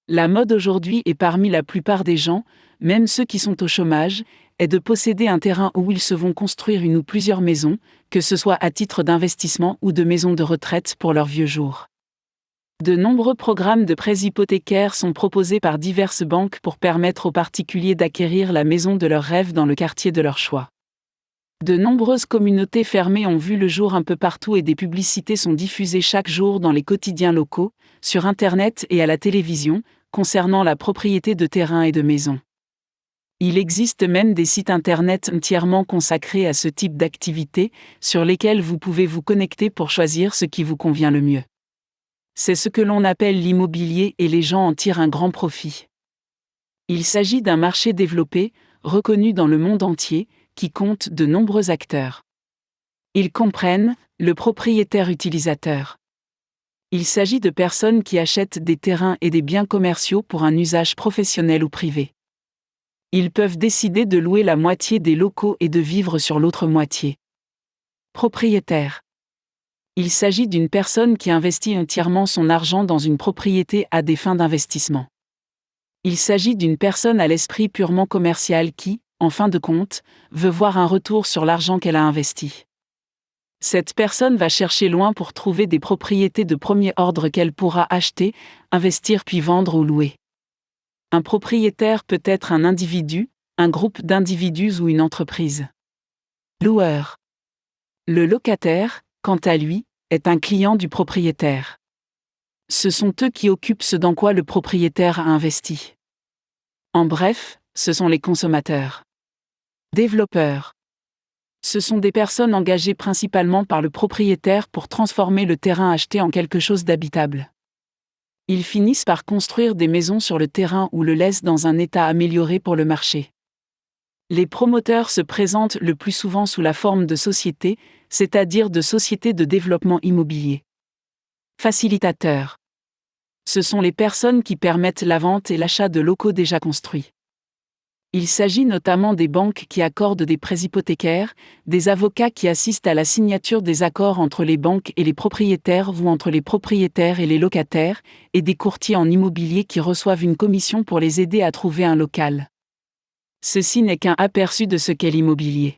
La mode aujourd'hui et parmi la plupart des gens, même ceux qui sont au chômage, est de posséder un terrain où ils se vont construire une ou plusieurs maisons, que ce soit à titre d'investissement ou de maison de retraite pour leurs vieux jours. De nombreux programmes de prêts hypothécaires sont proposés par diverses banques pour permettre aux particuliers d'acquérir la maison de leurs rêves dans le quartier de leur choix. De nombreuses communautés fermées ont vu le jour un peu partout et des publicités sont diffusées chaque jour dans les quotidiens locaux, sur Internet et à la télévision, concernant la propriété de terrains et de maisons. Il existe même des sites Internet entièrement consacrés à ce type d'activité, sur lesquels vous pouvez vous connecter pour choisir ce qui vous convient le mieux. C'est ce que l'on appelle l'immobilier et les gens en tirent un grand profit. Il s'agit d'un marché développé, reconnu dans le monde entier, qui compte de nombreux acteurs. Ils comprennent le propriétaire utilisateur. Il s'agit de personnes qui achètent des terrains et des biens commerciaux pour un usage professionnel ou privé. Ils peuvent décider de louer la moitié des locaux et de vivre sur l'autre moitié. Propriétaire. Il s'agit d'une personne qui investit entièrement son argent dans une propriété à des fins d'investissement. Il s'agit d'une personne à l'esprit purement commercial qui, en fin de compte, veut voir un retour sur l'argent qu'elle a investi. Cette personne va chercher loin pour trouver des propriétés de premier ordre qu'elle pourra acheter, investir puis vendre ou louer. Un propriétaire peut être un individu, un groupe d'individus ou une entreprise. Loueur. Le locataire, quant à lui, est un client du propriétaire. Ce sont eux qui occupent ce dans quoi le propriétaire a investi. En bref, ce sont les consommateurs. Développeurs. Ce sont des personnes engagées principalement par le propriétaire pour transformer le terrain acheté en quelque chose d'habitable. Ils finissent par construire des maisons sur le terrain ou le laissent dans un état amélioré pour le marché. Les promoteurs se présentent le plus souvent sous la forme de sociétés, c'est-à-dire de sociétés de développement immobilier. Facilitateurs. Ce sont les personnes qui permettent la vente et l'achat de locaux déjà construits. Il s'agit notamment des banques qui accordent des prêts hypothécaires, des avocats qui assistent à la signature des accords entre les banques et les propriétaires ou entre les propriétaires et les locataires, et des courtiers en immobilier qui reçoivent une commission pour les aider à trouver un local. Ceci n'est qu'un aperçu de ce qu'est l'immobilier.